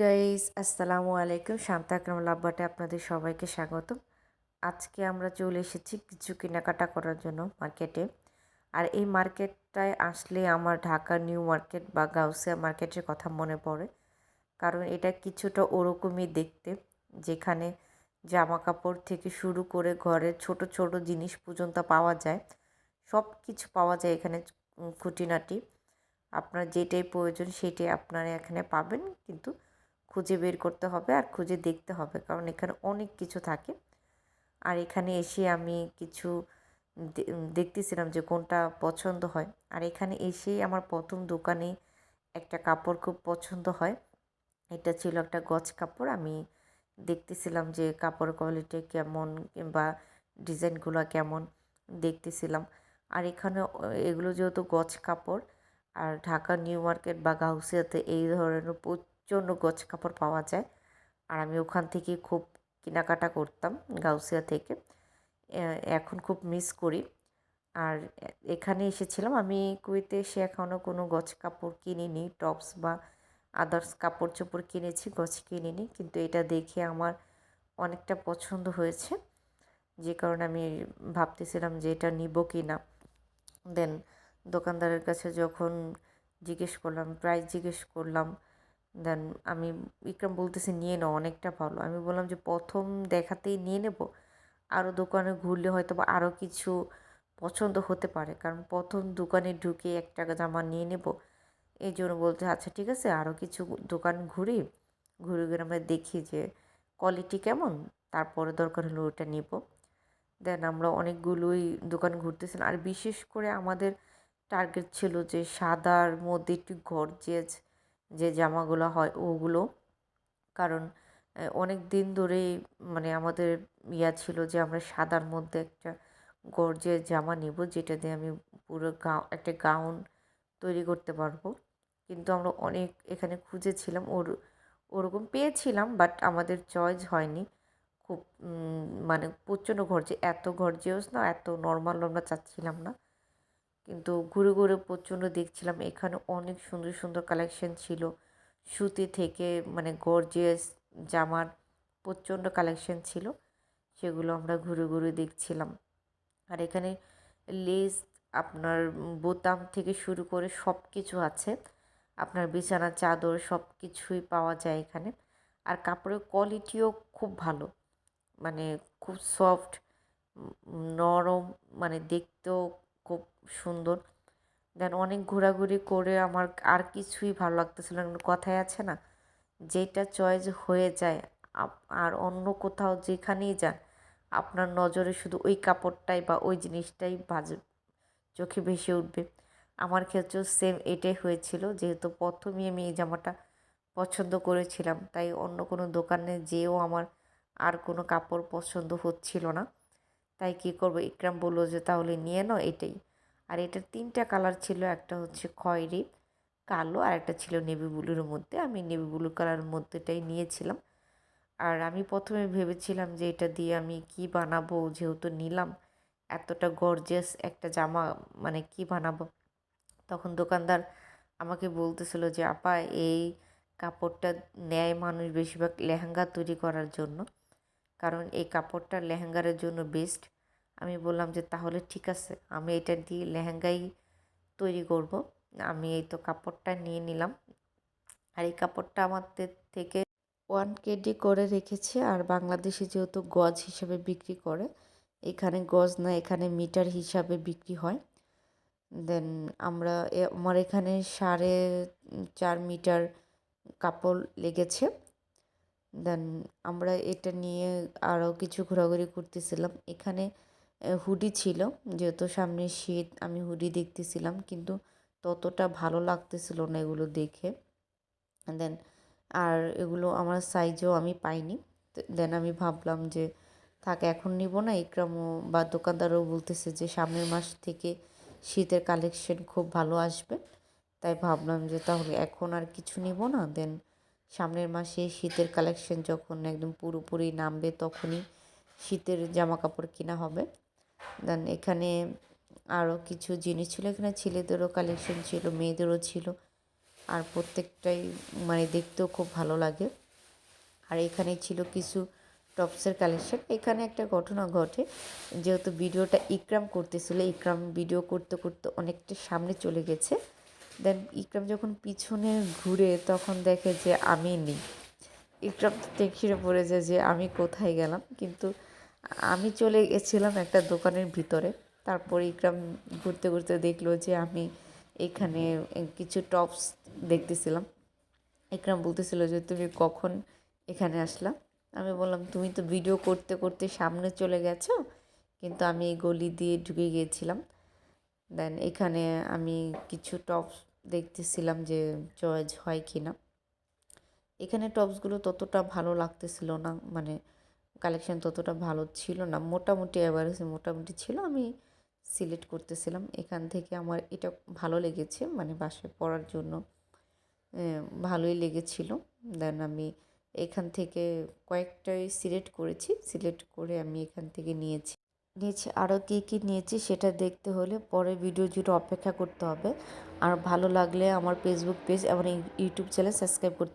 Guys, আসসালামু আলাইকুম। শান্তা আকরাম লাভবাটে আপনাদের সবাইকে স্বাগতম। আজকে আমরা চলে এসেছি কিছু কেনাকাটা করার জন্য মার্কেটে। আর এই মার্কেটটায় আসলে আমার ঢাকা নিউ মার্কেট বা গাউসিয়া মার্কেটের কথা মনে পড়ে। কারণ এটা কিছুটা ওরকমই দেখতে, যেখানে জামা কাপড় থেকে শুরু করে ঘরের ছোট ছোট জিনিস পর্যন্ত পাওয়া যায়। সব কিছু পাওয়া যায় এখানে। খুঁটিনাটি আপনার যেটাই প্রয়োজন সেটাই আপনারা এখানে পাবেন, কিন্তু খুঁজে বের করতে হবে আর খুঁজে দেখতে হবে, কারণ এখানে অনেক কিছু থাকে। আর এখানে এসে আমি কিছু দেখতেছিলাম যে কোনটা পছন্দ হয়। আর এখানে এসেই আমার প্রথম দোকানে একটা কাপড় খুব পছন্দ হয়। এটা ছিল একটা গজ কাপড়। আমি দেখতেছিলাম যে কাপড়ের কোয়ালিটি কেমন কিংবা ডিজাইনগুলো কেমন দেখতেছিলাম। আর এখানে এগুলো যেহেতু গজ কাপড়, আর ঢাকা নিউ মার্কেট বা গাউসিয়াতে এই ধরনের প্রচণ্ড গজ কাপড় পাওয়া যায়। আর আমি ওখান থেকে খুব কেনাকাটা করতাম, গাউসিয়া থেকে। এখন খুব মিস করি। আর এখানে এসেছিলাম আমি। কুয়েতে এসে এখনও কোনো গজ কাপড় কিনিনি, টপস বা আদার্স কাপড় চোপড় কিনেছি, গজ কিনিনি। কিন্তু এটা দেখে আমার অনেকটা পছন্দ হয়েছে, যে কারণে আমি ভাবতেছিলাম যে এটা নিব কি না। দেন দোকানদারের কাছে যখন জিজ্ঞেস করলাম, প্রাইস জিজ্ঞেস করলাম, দেন আমি ইকরাম বলতেছে নিয়ে নাও, অনেকটা ভালো। আমি বললাম যে প্রথম দেখাতেই নিয়ে নেব, আরও দোকানে ঘুরলে হয়তো বা আরও কিছু পছন্দ হতে পারে, কারণ প্রথম দোকানে ঢুকে একটা জামা নিয়ে নেব। এই জন্য বলতে আচ্ছা ঠিক আছে, আরও কিছু দোকান ঘুরে ঘুরে আমরা দেখি যে কোয়ালিটি কেমন, তারপরে দরকার হলে ওটা নিব। দেন আমরা অনেকগুলোই দোকান ঘুরতেছিলাম। আর বিশেষ করে আমাদের টার্গেট ছিল যে সাদার মধ্যে একটু গর্জিয়াস যে জামাগুলো হয় ওগুলো। কারণ অনেক দিন ধরেই মানে আমাদের ছিল যে আমরা সাদার মধ্যে একটা গর্জিয়াস জামা নেব, যেটা দিয়ে আমি পুরো একটা গাউন তৈরি করতে পারবো। কিন্তু আমরা অনেক এখানে খুঁজেছিলাম, ওরকম পেয়েছিলাম, বাট আমাদের চয়েস হয়নি। খুব মানে প্রচণ্ড এত গর্জিয়াস না, এত নর্মাল আমরা চাচ্ছিলাম না। কিন্তু ঘুরে ঘুরে প্রচণ্ড দেখছিলাম, এখানে অনেক সুন্দর সুন্দর কালেকশন ছিল। সুতি থেকে মানে গর্জিয়াস জামার প্রচণ্ড কালেকশন ছিল, সেগুলো আমরা ঘুরে ঘুরে দেখছিলাম। আর এখানে লেস, আপনার বোতাম থেকে শুরু করে সব কিছু আছে। আপনার বিছানা চাদর সব কিছুই পাওয়া যায় এখানে। আর কাপড়ের কোয়ালিটিও খুব ভালো, মানে খুব সফট, নরম, মানে দেখতেও খুব সুন্দর। দেন অনেক ঘোরাঘুরি করে আমার আর কিছুই ভালো লাগতেছিল না। কথায় আছে না, যেটা চয়েস হয়ে যায় আর অন্য কোথাও যেখানেই যান আপনার নজরে শুধু ওই কাপড়টাই বা ওই জিনিসটাই চোখে ভেসে উঠবে। আমার ক্ষেত্রেও সেম এটাই হয়েছিল। যেহেতু প্রথমেই আমি এই জামাটা পছন্দ করেছিলাম, তাই অন্য কোনো দোকানে যেয়েও আমার আর কোনো কাপড় পছন্দ হচ্ছিল না। তাই কী করবো, ইকরাম বলল যে তাহলে নিয়ে নাও এটাই। আর এটার 3টা কালার ছিল, একটা হচ্ছে খয়েরি, কালো, আর একটা ছিল নেভি ব্লুর মধ্যে। আমি নেভি ব্লু কালারের মধ্যেটাই নিয়েছিলাম। আর আমি প্রথমে ভেবেছিলাম যে এটা দিয়ে আমি কি বানাবো, যেহেতু নিলাম এতটা গর্জিয়াস একটা জামা, মানে কি বানাবো। তখন দোকানদার আমাকে বলতেছিল যে আপা, এই কাপড়টা নেয় মানুষ বেশিরভাগ লেহেঙ্গা তৈরি করার জন্য, কারণ এই কাপড়টা লেহেঙ্গার জন্য বেস্ট। আমি বললাম যে তাহলে ঠিক আছে, আমি এটা দিয়ে লেহেঙ্গাই তৈরি করব। আমি এই তো কাপড়টা নিয়ে নিলাম। আর এই কাপড়টা আমাদের থেকে 1 কেজি করে রেখেছে। আর বাংলাদেশে যেহেতু গজ হিসাবে বিক্রি করে, এখানে গজ না, এখানে মিটার হিসাবে বিক্রি হয়। দেন আমার এখানে 4.5 মিটার কাপড় লেগেছে। দেন আমরা এটা নিয়ে আরও কিছু ঘোরাঘুরি করতেছিলাম। এখানে হুডি ছিল, যেহেতু সামনে শীত, আমি হুডি দেখতেছিলাম, কিন্তু ততটা ভালো লাগতেছিল না এগুলো দেখে। দেন আর এগুলো আমার সাইজও আমি পাইনি। দেন আমি ভাবলাম যে থাক, এখন নিব না। ইকরামও বা দোকানদারও বলতেছে যে সামনের মাস থেকে শীতের কালেকশন খুব ভালো আসবে, তাই ভাবলাম যে তাহলে এখন আর কিছু নিব না। দেন সামনের মাসে শীতের কালেকশন যখন একদম পুরোপুরি নামবে তখনই শীতের জামা কাপড় কেনা হবে। দেন এখানে আরও কিছু জিনিস ছিল, এখানে ছেলেদেরও কালেকশন ছিল, মেয়েদেরও ছিল। আর প্রত্যেকটাই মানে দেখতেও খুব ভালো লাগে। আর এখানে ছিল কিছু টপসের কালেকশন। এখানে একটা ঘটনা ঘটে, যেহেতু ভিডিওটা ইকরাম করতেছিল, ইকরাম ভিডিও করতে করতে অনেকটা সামনে চলে গেছে। দেন ইকরাম যখন পিছনে ঘুরে তখন দেখে যে আমি নেই। ইকরাম তো টেনশনে পড়ে যায় যে আমি কোথায় গেলাম, কিন্তু আমি চলে গেছিলাম একটা দোকানের ভিতরে। তারপর ইকরাম ঘুরতে ঘুরতে দেখলো যে আমি এখানে কিছু টপস দেখতেছিলাম। ইকরাম বলতেছিল যে তুমি কখন এখানে আসলা। আমি বললাম তুমি তো ভিডিও করতে করতে সামনে চলে গেছো, কিন্তু আমি এই গলি দিয়ে ঢুকে গিয়েছিলাম। দেন এখানে আমি কিছু টপস দেখতেছিলাম যে চয়েস হয় কি না। এখানে টপসগুলো ততটা ভালো লাগতেছিল না, মানে কালেকশন ততটা ভালো ছিল না, মোটামুটি অ্যাভারেজ মোটামুটি ছিল। আমি সিলেক্ট করতেছিলাম, এখান থেকে আমার এটা ভালো লেগেছে, মানে বাসায় পরার জন্য ভালোই লেগেছিল। দেন আমি এখান থেকে কয়েকটাই সিলেক্ট করেছি, সিলেক্ট করে আমি এখান থেকে নিয়েছি। আরও কী কী নিয়েছি সেটা দেখতে হলে পরে ভিডিও জুড়ে অপেক্ষা করতে হবে। আর ভালো লাগলে আমার ফেসবুক পেজ এবং ইউটিউব চ্যানেল সাবস্ক্রাইব করতে